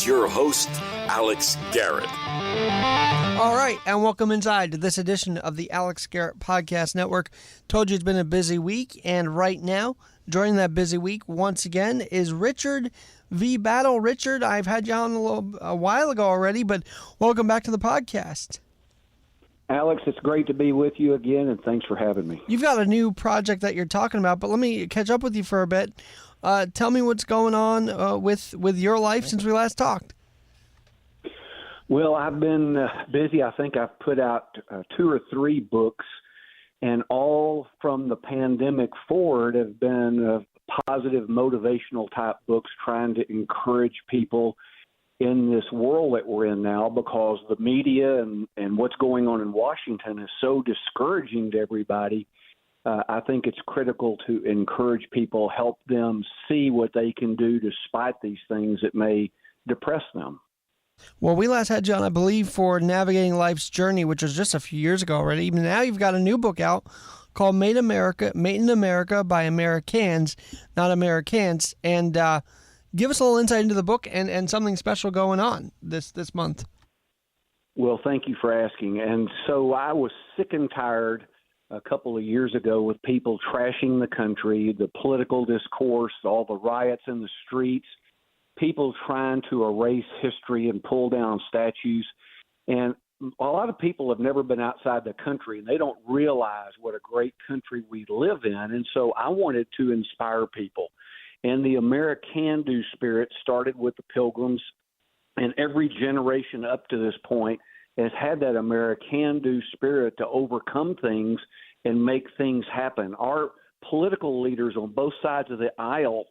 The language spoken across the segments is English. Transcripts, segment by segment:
here's your host, Alex Garrett. All right, and welcome inside to this edition of the Alex Garrett Podcast Network. Told you it's been a busy week, and right now, during that busy week, once again, is Richard V. Battle. Richard, I've had you on a while ago already, but welcome back to the podcast. Alex, it's great to be with you again, and thanks for having me. You've got a new project that you're talking about, but let me catch up with you for a bit. Tell me what's going on with your life since we last talked. Well, I've been busy. I think I've put out 2 or 3 books, and all from the pandemic forward have been positive, motivational type books trying to encourage people in this world that we're in now, because the media and what's going on in Washington is so discouraging to everybody. I think it's critical to encourage people, help them see what they can do despite these things that may depress them. Well, we last had you on, I believe, for Navigating Life's Journey, which was just a few years ago already. Even now you've got a new book out called Made in America by AmeriCANS, not AmeriCANTS. And give us a little insight into the book and something special going on this month. Well, thank you for asking. And so I was sick and tired a couple of years ago with people trashing the country, the political discourse, all the riots in the streets, people trying to erase history and pull down statues. And a lot of people have never been outside the country, and they don't realize what a great country we live in. And so I wanted to inspire people. And the AmeriCAN spirit started with the Pilgrims, and every generation up to this point has had that AmeriCAN spirit to overcome things and make things happen. Our political leaders on both sides of the aisle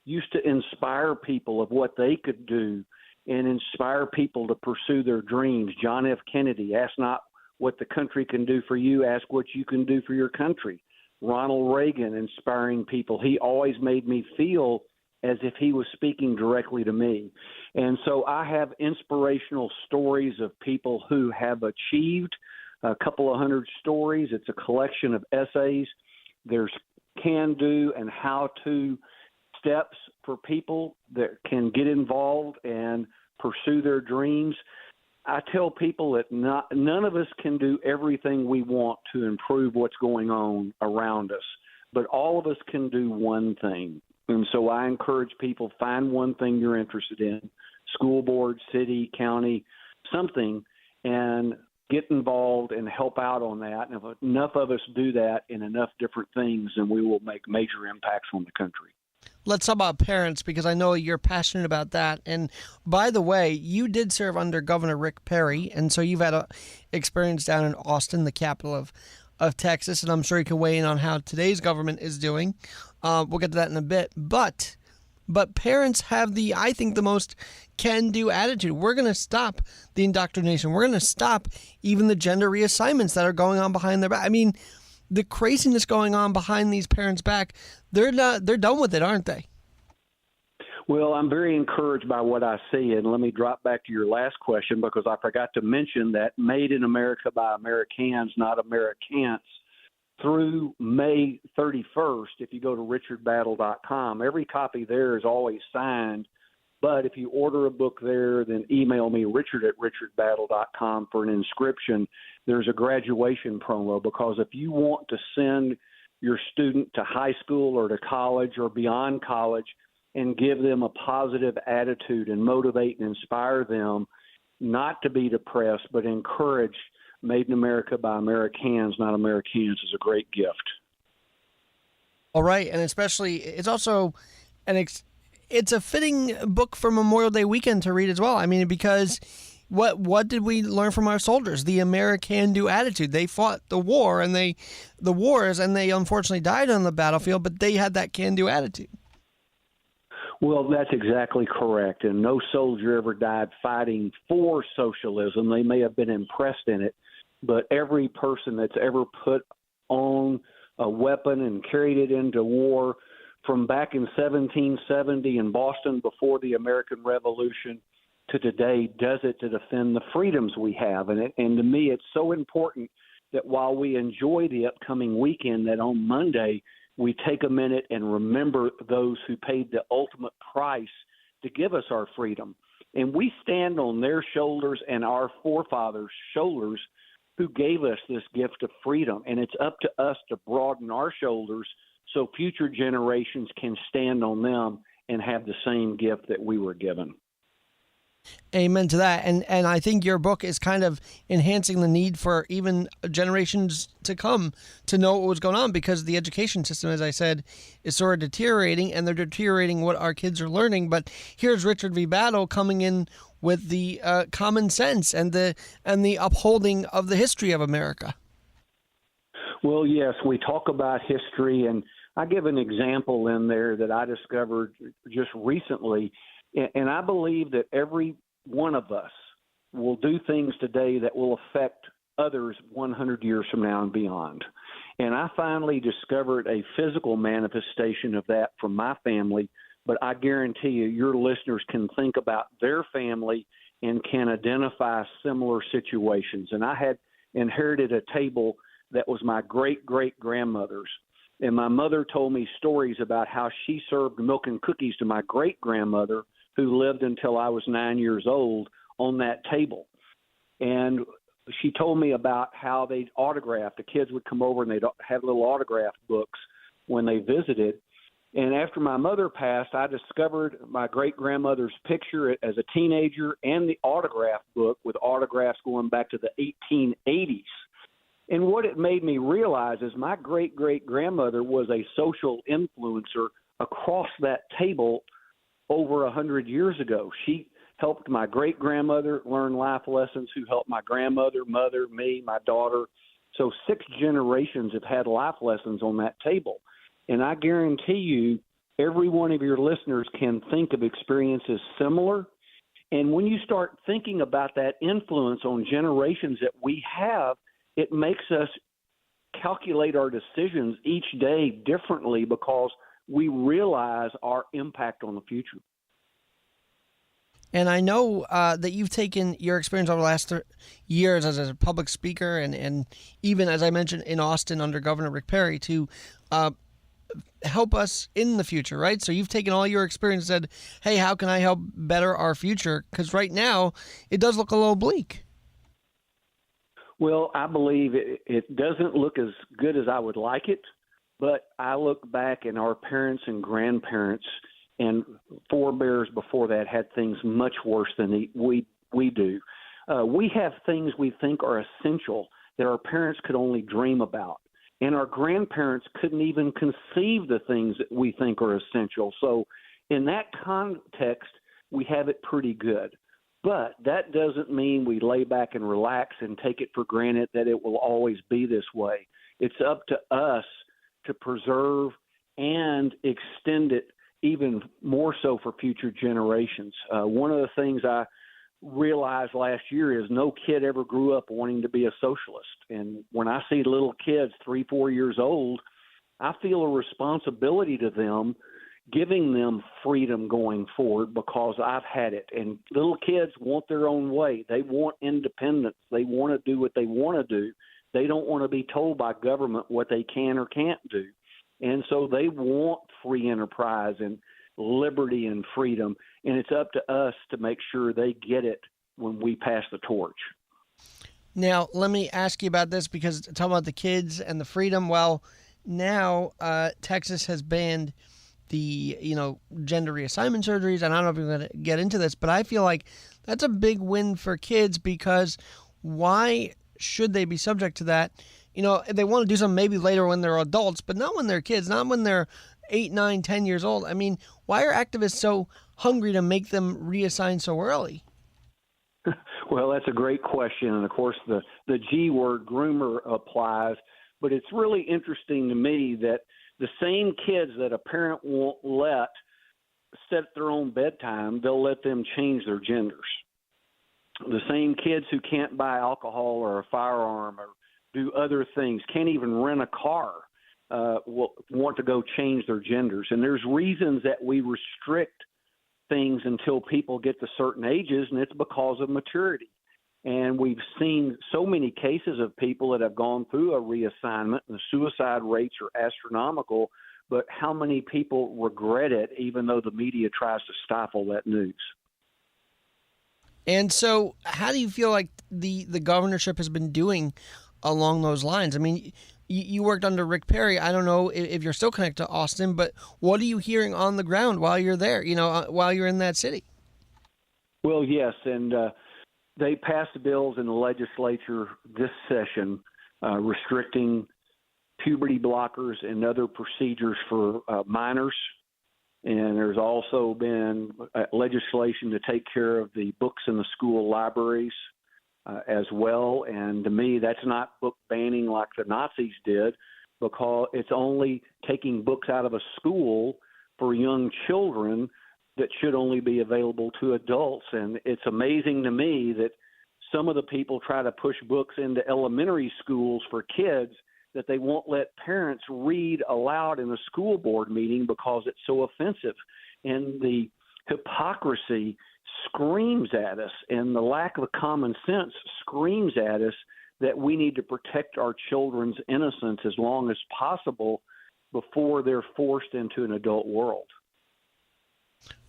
used to inspire people of what they could do and inspire people to pursue their dreams. John F. Kennedy, ask not what the country can do for you, ask what you can do for your country. Ronald Reagan, inspiring people. He always made me feel as if he was speaking directly to me. And so I have inspirational stories of people who have achieved a couple of hundred stories. It's a collection of essays. There's can-do and how-to steps for people that can get involved and pursue their dreams. I tell people that none of us can do everything we want to improve what's going on around us, but all of us can do one thing. And so I encourage people, find one thing you're interested in, school board, city, county, something, and get involved and help out on that. And if enough of us do that in enough different things, then we will make major impacts on the country. Let's talk about parents, because I know you're passionate about that. And by the way, you did serve under Governor Rick Perry, and so you've had a experience down in Austin, the capital of Texas, and I'm sure you can weigh in on how today's government is doing. We'll get to that in a bit. But parents have I think, the most can-do attitude. We're going to stop the indoctrination. We're going to stop even the gender reassignments that are going on behind their back. I mean, the craziness going on behind these parents' back, they're done with it, aren't they? Well, I'm very encouraged by what I see. And let me drop back to your last question, because I forgot to mention that Made in America by AmeriCANS, not AmeriCANTS, through May 31st, if you go to richardbattle.com, every copy there is always signed. But if you order a book there, then email me, richard@richardbattle.com, for an inscription. There's a graduation promo, because if you want to send your student to high school or to college or beyond college and give them a positive attitude and motivate and inspire them not to be depressed, but encourage Made in America by AmeriCANS, not AmeriCANS, is a great gift. All right, and especially, it's also it's a fitting book for Memorial Day weekend to read as well. I mean, because what did we learn from our soldiers? The AmeriCAN attitude. They fought the wars, and they unfortunately died on the battlefield, but they had that can-do attitude. Well, that's exactly correct. And no soldier ever died fighting for socialism. They may have been impressed in it, but every person that's ever put on a weapon and carried it into war, from back in 1770 in Boston before the American Revolution to today, does it to defend the freedoms we have. And to me, it's so important that while we enjoy the upcoming weekend, that on Monday we take a minute and remember those who paid the ultimate price to give us our freedom. And we stand on their shoulders and our forefathers' shoulders who gave us this gift of freedom. And it's up to us to broaden our shoulders so future generations can stand on them and have the same gift that we were given. Amen to that. And I think your book is kind of enhancing the need for even generations to come to know what was going on, because the education system, as I said, is sort of deteriorating, and they're deteriorating what our kids are learning. But here's Richard V. Battle coming in with the common sense and the upholding of the history of America. Well, yes, we talk about history, and I give an example in there that I discovered just recently. And I believe that every one of us will do things today that will affect others 100 years from now and beyond. And I finally discovered a physical manifestation of that from my family, but I guarantee you, your listeners can think about their family and can identify similar situations. And I had inherited a table that was my great-great-grandmother's. And my mother told me stories about how she served milk and cookies to my great-grandmother, who lived until I was 9 years old, on that table. And she told me about how they'd autograph. The kids would come over and they'd have little autograph books when they visited. And after my mother passed, I discovered my great-grandmother's picture as a teenager and the autograph book with autographs going back to the 1880s. And what it made me realize is my great-great-grandmother was a social influencer across that table over 100 years ago. She helped my great-grandmother learn life lessons, who helped my grandmother, mother, me, my daughter. So 6 generations have had life lessons on that table. And I guarantee you, every one of your listeners can think of experiences similar. And when you start thinking about that influence on generations that we have, it makes us calculate our decisions each day differently, because we realize our impact on the future. And I know that you've taken your experience over the last years as a public speaker and even, as I mentioned, in Austin under Governor Rick Perry to help us in the future, right? So you've taken all your experience and said, hey, how can I help better our future? Because right now it does look a little bleak. Well, I believe it doesn't look as good as I would like it. But I look back, and our parents and grandparents and forebears before that had things much worse than we do. We have things we think are essential that our parents could only dream about. And our grandparents couldn't even conceive the things that we think are essential. So in that context, we have it pretty good. But that doesn't mean we lay back and relax and take it for granted that it will always be this way. It's up to us to preserve and extend it even more so for future generations. One of the things I realized last year is no kid ever grew up wanting to be a socialist. And when I see little kids 3-4 years old, I feel a responsibility to them, giving them freedom going forward, because I've had it. And little kids want their own way. They want independence. They want to do what they want to do. They don't want to be told by government what they can or can't do. And so they want free enterprise and liberty and freedom. And it's up to us to make sure they get it when we pass the torch. Now, let me ask you about this, because talking about the kids and the freedom, well, now Texas has banned the, gender reassignment surgeries. And I don't know if you're going to get into this, but I feel like that's a big win for kids, because why should they be subject to that? They want to do something maybe later when they're adults, but not when they're kids, not when they're 8, 9, 10 years old. I mean, why are activists so hungry to make them reassign so early? Well, that's a great question. And of course, the G word, groomer, applies. But it's really interesting to me that the same kids that a parent won't let set their own bedtime, they'll let them change their genders. The same kids who can't buy alcohol or a firearm or do other things, can't even rent a car, will want to go change their genders. And there's reasons that we restrict things until people get to certain ages, and it's because of maturity. And we've seen so many cases of people that have gone through a reassignment, and the suicide rates are astronomical, but how many people regret it, even though the media tries to stifle that news? And so how do you feel like the governorship has been doing along those lines? I mean, you worked under Rick Perry. I don't know if you're still connected to Austin, but what are you hearing on the ground while you're there, while you're in that city? Well, yes, and they passed bills in the legislature this session restricting puberty blockers and other procedures for minors. And there's also been legislation to take care of the books in the school libraries as well. And to me, that's not book banning like the Nazis did, because it's only taking books out of a school for young children that should only be available to adults. And it's amazing to me that some of the people try to push books into elementary schools for kids that they won't let parents read aloud in a school board meeting because it's so offensive. And the hypocrisy screams at us, and the lack of common sense screams at us that we need to protect our children's innocence as long as possible before they're forced into an adult world.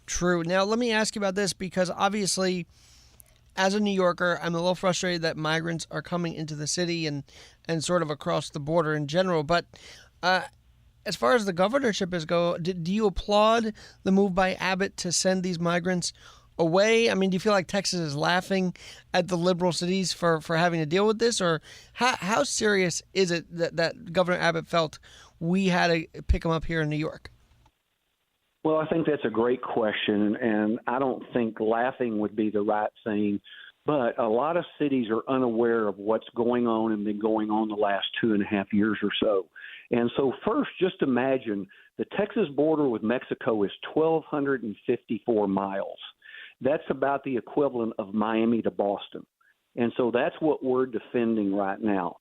True. Now, let me ask you about this, because obviously, as a New Yorker, I'm a little frustrated that migrants are coming into the city and sort of across the border in general. But as far as the governorship is go, do you applaud the move by Abbott to send these migrants away? I mean, do you feel like Texas is laughing at the liberal cities for having to deal with this? Or how serious is it that Governor Abbott felt we had to pick them up here in New York? Well, I think that's a great question, and I don't think laughing would be the right thing. But a lot of cities are unaware of what's going on and been going on the last 2.5 years or so. And so first, just imagine the Texas border with Mexico is 1,254 miles. That's about the equivalent of Miami to Boston. And so that's what we're defending right now.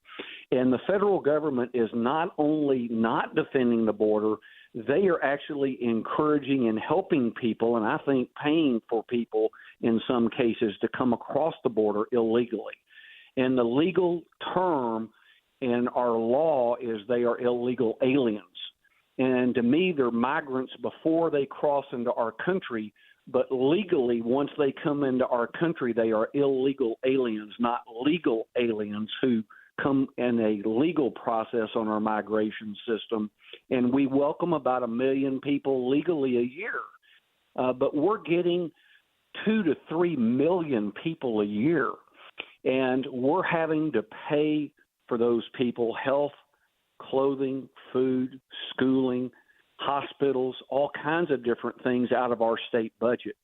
And the federal government is not only not defending the border, they are actually encouraging and helping people, and I think paying for people in some cases to come across the border illegally. And the legal term in our law is they are illegal aliens. And to me, they're migrants before they cross into our country, but legally, once they come into our country, they are illegal aliens, not legal aliens who come in a legal process on our migration system. And we welcome about 1 million people legally a year. But we're getting 2 to 3 million people a year. And we're having to pay for those people health, clothing, food, schooling, hospitals, all kinds of different things out of our state budget.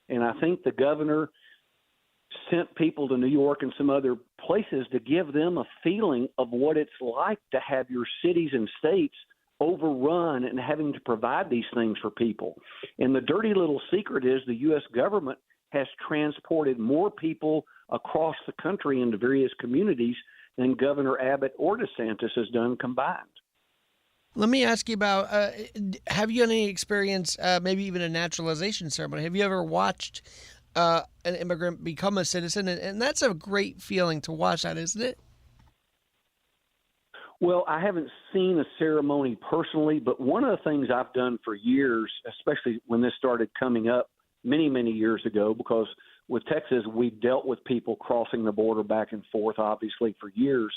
And I think the governor sent people to New York and some other places to give them a feeling of what it's like to have your cities and states overrun and having to provide these things for people. And the dirty little secret is the U.S. government has transported more people across the country into various communities than Governor Abbott or DeSantis has done combined. Let me ask you about, have you had any experience, maybe even a naturalization ceremony? Have you ever watched an immigrant become a citizen? And that's a great feeling to watch that, isn't it? Well, I haven't seen a ceremony personally, but one of the things I've done for years, especially when this started coming up many, many years ago, because with Texas, we dealt with people crossing the border back and forth, obviously, for years.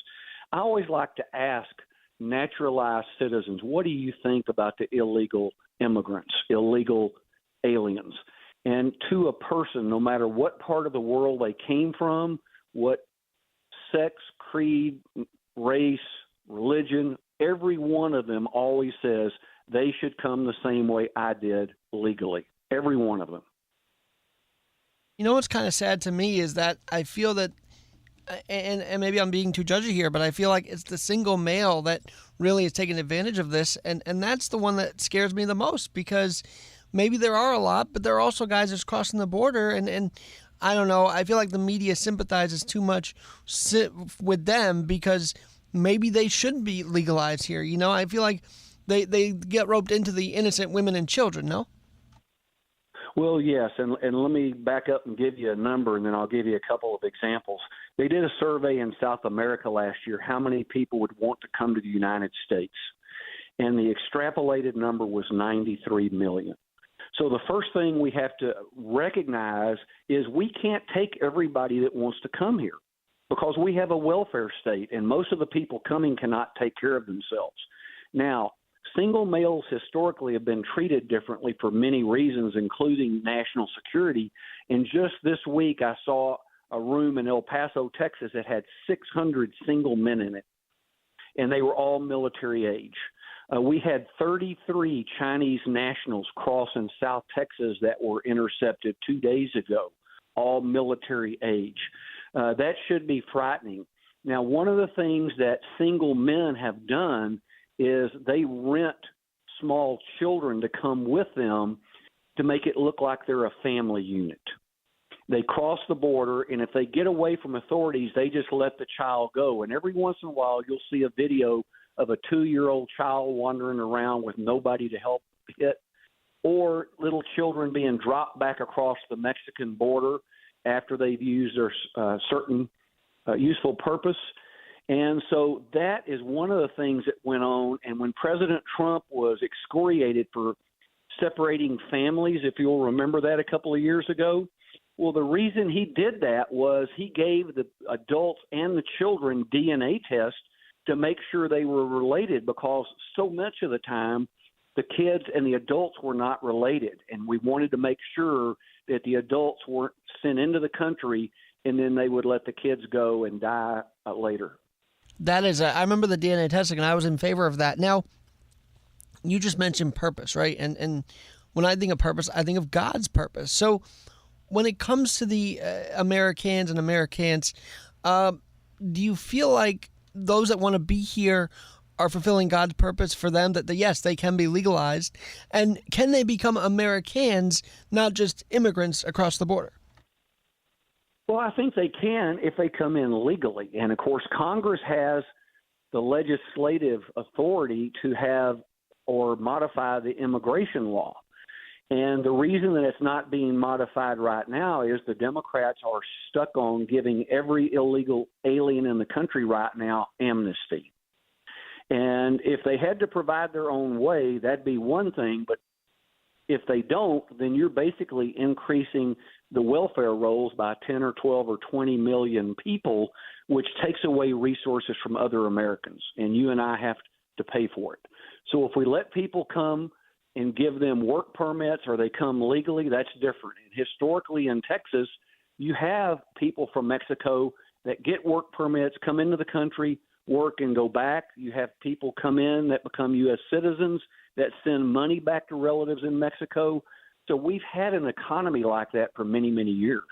I always like to ask naturalized citizens, what do you think about the illegal immigrants, illegal aliens? And to a person, no matter what part of the world they came from, what sex, creed, race, religion, every one of them always says they should come the same way I did legally. Every one of them. You know what's kind of sad to me is that I feel that, and maybe I'm being too judgy here, but I feel like it's the single male that really is taking advantage of this, and that's the one that scares me the most, because maybe there are a lot, but there are also guys that's crossing the border, and I don't know, I feel like the media sympathizes too much with them because maybe they shouldn't be legalized here. You know, I feel like they get roped into the innocent women and children, no? Well, yes, and let me back up and give you a number, and then I'll give you a couple of examples. They did a survey in South America last year, how many people would want to come to the United States, and the extrapolated number was 93 million. So the first thing we have to recognize is we can't take everybody that wants to come here because we have a welfare state, and most of the people coming cannot take care of themselves. Now, single males historically have been treated differently for many reasons, including national security. And just this week, I saw a room in El Paso, Texas, that had 600 single men in it, and they were all military age. We had 33 Chinese nationals cross in South Texas that were intercepted 2 days ago, all military age. That should be frightening. Now, one of the things that single men have done is they rent small children to come with them to make it look like they're a family unit. They cross the border, and if they get away from authorities, they just let the child go. And every once in a while, you'll see a video of a 2-year-old child wandering around with nobody to help it, or little children being dropped back across the Mexican border after they've used their certain useful purpose. And so that is one of the things that went on. And when President Trump was excoriated for separating families, if you'll remember that a couple of years ago, well, the reason he did that was he gave the adults and the children DNA tests to make sure they were related, because so much of the time the kids and the adults were not related. And we wanted to make sure that the adults weren't sent into the country and then they would let the kids go and die later. That is, I remember the DNA testing, and I was in favor of that. Now, you just mentioned purpose, right? And when I think of purpose, I think of God's purpose. So when it comes to the AmeriCANS and AmeriCANTS, do you feel like those that want to be here are fulfilling God's purpose for them, that yes, they can be legalized? And can they become AmeriCANS, not just immigrants across the border? Well, I think they can if they come in legally. And, of course, Congress has the legislative authority to have or modify the immigration law. And the reason that it's not being modified right now is the Democrats are stuck on giving every illegal alien in the country right now amnesty. And if they had to provide their own way, that'd be one thing. But if they don't, then you're basically increasing the welfare rolls by 10 or 12 or 20 million people, which takes away resources from other Americans. And you and I have to pay for it. So if we let people come and give them work permits, or they come legally, that's different. And historically in Texas, you have people from Mexico that get work permits, come into the country, work, and go back. You have people come in that become U.S. citizens that send money back to relatives in Mexico. So we've had an economy like that for many, many years.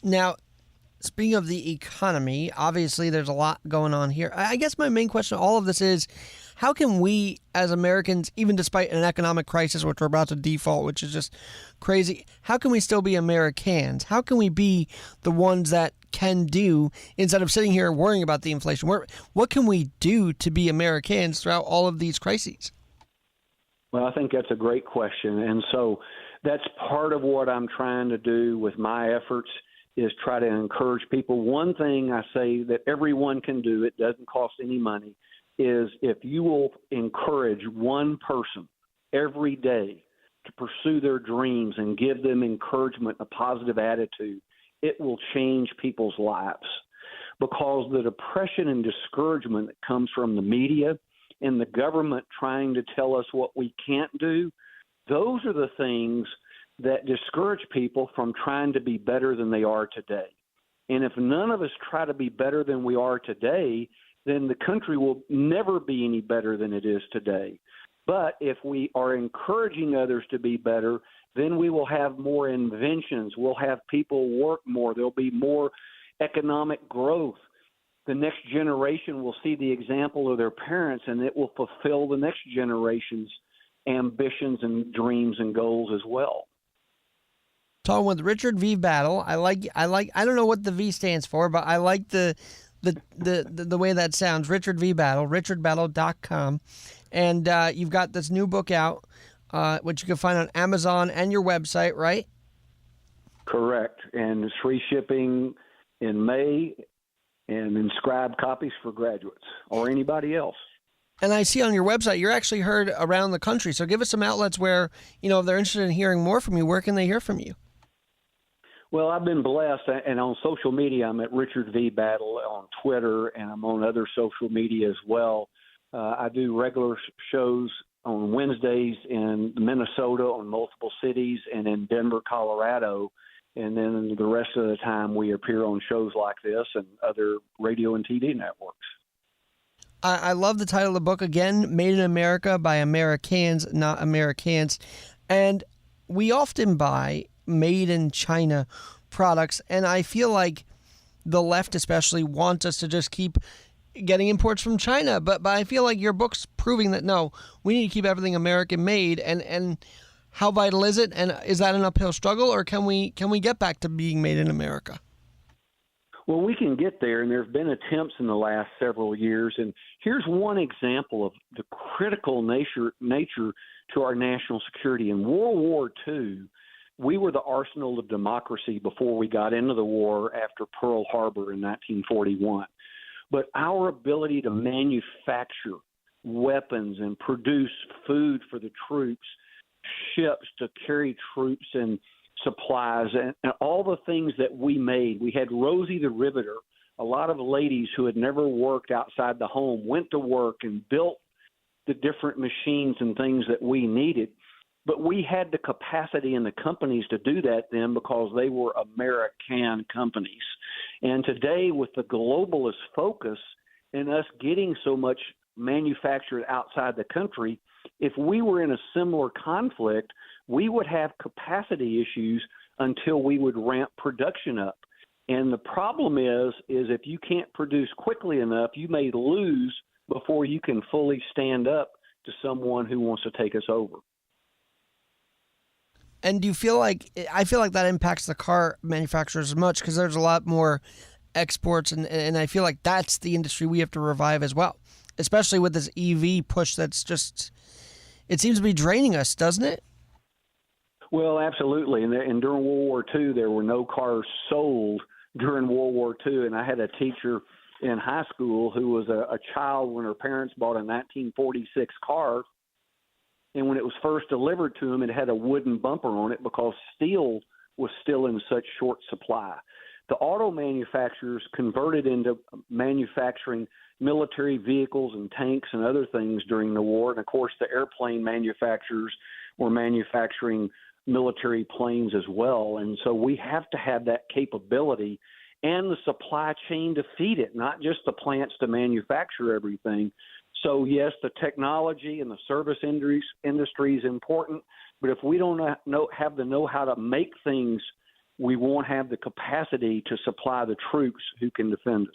Now, speaking of the economy, obviously there's a lot going on here. I guess my main question to all of this is, how can we as Americans, even despite an economic crisis, which we're about to default, which is just crazy, how can we still be AmeriCANS? How can we be the ones that can do, instead of sitting here worrying about the inflation? What can we do to be AmeriCANS throughout all of these crises? Well, I think that's a great question. And so that's part of what I'm trying to do with my efforts, is try to encourage people. One thing I say that everyone can do, it doesn't cost any money, is if you will encourage one person every day to pursue their dreams and give them encouragement, a positive attitude, it will change people's lives. Because the depression and discouragement that comes from the media and the government trying to tell us what we can't do, those are the things that discourage people from trying to be better than they are today. And if none of us try to be better than we are today, then the country will never be any better than it is today. But if we are encouraging others to be better, then we will have more inventions. We'll have people work more. There'll be more economic growth. The next generation will see the example of their parents, and it will fulfill the next generation's ambitions and dreams and goals as well. Talking with Richard V. Battle. I don't know what the V stands for, but I like the way that sounds. Richard V. Battle, richardbattle.com. And you've got this new book out, which you can find on Amazon and your website, right? Correct. And it's free shipping in May, and inscribed copies for graduates or anybody else. And I see on your website you're actually heard around the country. So give us some outlets where, if they're interested in hearing more from you, where can they hear from you? Well, I've been blessed, and on social media, I'm at Richard V. Battle on Twitter, and I'm on other social media as well. I do regular shows on Wednesdays in Minnesota, on multiple cities, and in Denver, Colorado. And then the rest of the time, we appear on shows like this and other radio and TV networks. I love the title of the book, again, Made in America by AmeriCANS, not AmeriCANS. And we often buy made in China products, and I feel like the left especially wants us to just keep getting imports from China. But I feel like your book's proving that, no, we need to keep everything American made. And how vital is it? And is that an uphill struggle, or can we get back to being made in America? Well, we can get there, and there have been attempts in the last several years. And here's one example of the critical nature to our national security. In World War II, we were the arsenal of democracy before we got into the war after Pearl Harbor in 1941. But our ability to manufacture weapons and produce food for the troops, ships to carry troops and supplies, and all the things that we made. We had Rosie the Riveter, a lot of ladies who had never worked outside the home, went to work and built the different machines and things that we needed. But we had the capacity in the companies to do that then because they were American companies. And today, with the globalist focus and us getting so much manufactured outside the country, if we were in a similar conflict, we would have capacity issues until we would ramp production up. And the problem is if you can't produce quickly enough, you may lose before you can fully stand up to someone who wants to take us over. And do you feel like – I feel like that impacts the car manufacturers as much because there's a lot more exports, and I feel like that's the industry we have to revive as well, especially with this EV push that's just – it seems to be draining us, doesn't it? Well, absolutely. And during World War II, there were no cars sold during World War II. And I had a teacher in high school who was a child when her parents bought a 1946 car. And when it was first delivered to them, it had a wooden bumper on it because steel was still in such short supply. The auto manufacturers converted into manufacturing military vehicles and tanks and other things during the war. And, of course, the airplane manufacturers were manufacturing military planes as well. And so we have to have that capability and the supply chain to feed it, not just the plants to manufacture everything. So, yes, the technology and the service industry is important, but if we don't have the know-how to make things, we won't have the capacity to supply the troops who can defend us.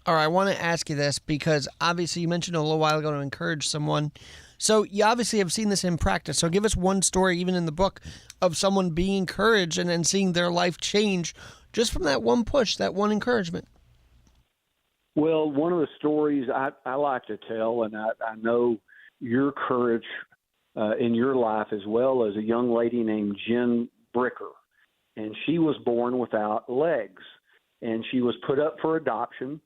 All right, I want to ask you this because obviously you mentioned a little while ago to encourage someone. So you obviously have seen this in practice. So give us one story, even in the book, of someone being encouraged and then seeing their life change just from that one push, that one encouragement. Well, one of the stories I like to tell, and I know your courage in your life as well, as a young lady named Jen Bricker. And she was born without legs. And she was put up for adoption.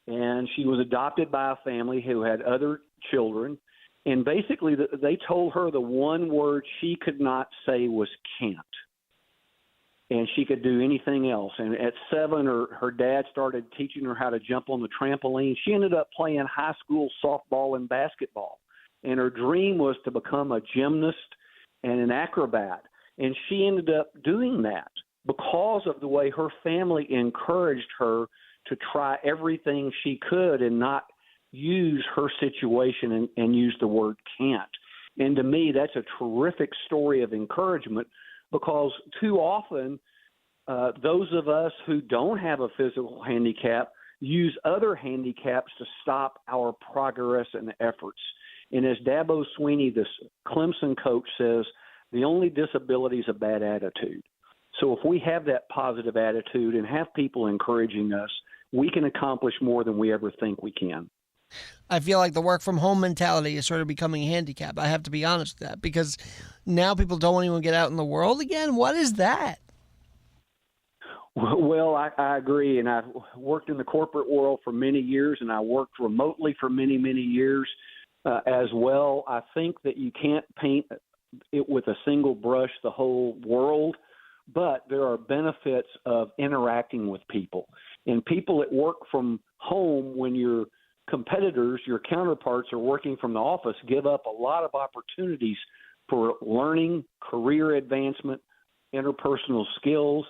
And she was adopted by a family who had other children. And basically, they told her the one word she could not say was can't. And she could do anything else. And at 7, her dad started teaching her how to jump on the trampoline. She ended up playing high school softball and basketball. And her dream was to become a gymnast and an acrobat. And she ended up doing that because of the way her family encouraged her to try everything she could and not use her situation and use the word can't. And to me, that's a terrific story of encouragement because too often those of us who don't have a physical handicap use other handicaps to stop our progress and efforts. And as Dabo Sweeney, this Clemson coach, says, the only disability is a bad attitude. So if we have that positive attitude and have people encouraging us, we can accomplish more than we ever think we can. I feel like the work from home mentality is sort of becoming a handicap. I have to be honest with that because now people don't want anyone to get out in the world again. What is that? Well, I agree, and I've worked in the corporate world for many years, and I worked remotely for many, many years as well. I think that you can't paint it with a single brush, the whole world, but there are benefits of interacting with people. And people that work from home, when your competitors, your counterparts are working from the office, give up a lot of opportunities for learning, career advancement, interpersonal skills,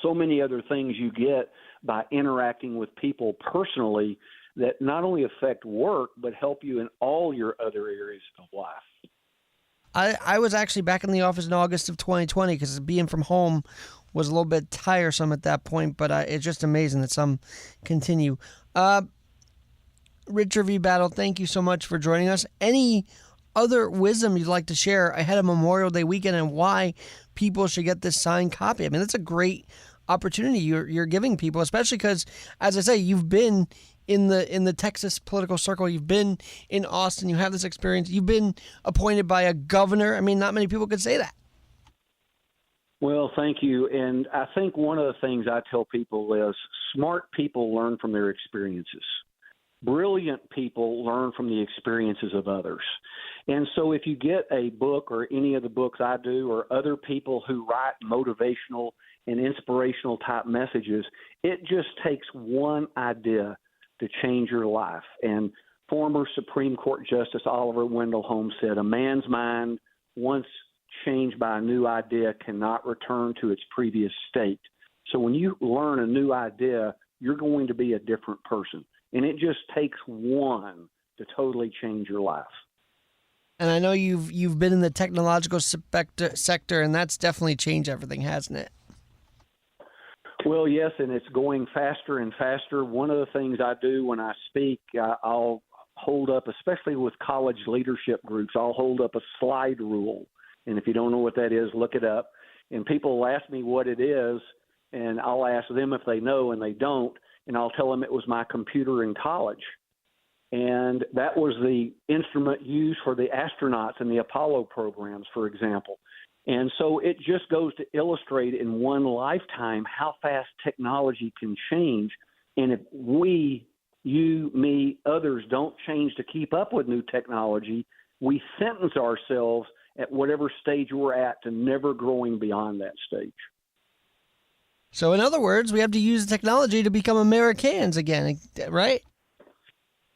so many other things you get by interacting with people personally that not only affect work, but help you in all your other areas of life. I was actually back in the office in August of 2020 because being from home was a little bit tiresome at that point, but it's just amazing that some continue. Richard V. Battle, thank you so much for joining us. Any other wisdom you'd like to share ahead of Memorial Day weekend and why people should get this signed copy? I mean, that's a great opportunity you're giving people, especially because, as I say, you've been in the Texas political circle. You've been in Austin. You have this experience. You've been appointed by a governor. I mean, not many people could say that. Well, thank you. And I think one of the things I tell people is smart people learn from their experiences. Brilliant people learn from the experiences of others. And so if you get a book or any of the books I do or other people who write motivational and inspirational type messages, it just takes one idea to change your life. And former Supreme Court Justice Oliver Wendell Holmes said, "A man's mind, once changed by a new idea, cannot return to its previous state." So when you learn a new idea, you're going to be a different person. And it just takes one to totally change your life. And I know you've been in the technological sector, and that's definitely changed everything, hasn't it? Well, yes, and it's going faster and faster. One of the things I do when I speak, I'll hold up, especially with college leadership groups, I'll hold up a slide rule. And if you don't know what that is, look it up. And people will ask me what it is, and I'll ask them if they know, and they don't. And I'll tell them it was my computer in college. And that was the instrument used for the astronauts in the Apollo programs, for example. And so it just goes to illustrate in one lifetime how fast technology can change. And if we, you, me, others don't change to keep up with new technology, we sentence ourselves at whatever stage we're at to never growing beyond that stage. So in other words, we have to use technology to become AmeriCANS again, right?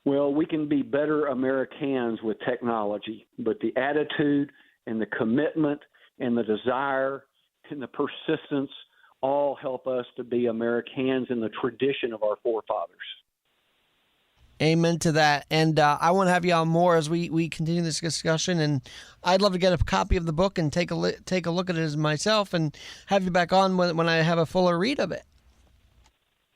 Well, we can be better AmeriCANS with technology, but the attitude and the commitment and the desire and the persistence all help us to be AmeriCANS in the tradition of our forefathers. Amen to that. And I want to have you on more as we continue this discussion. And I'd love to get a copy of the book and take a look at it myself and have you back on when I have a fuller read of it.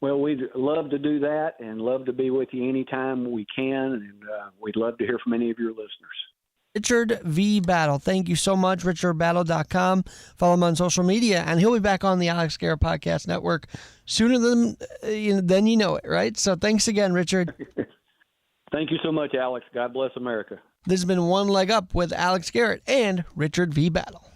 Well, we'd love to do that and love to be with you anytime we can. And we'd love to hear from any of your listeners. Richard V. Battle. Thank you so much. RichardBattle.com. Follow him on social media, and he'll be back on the Alex Garrett Podcast Network sooner than you know it, right? So thanks again, Richard. Thank you so much, Alex. God bless America. This has been One Leg Up with Alex Garrett and Richard V. Battle.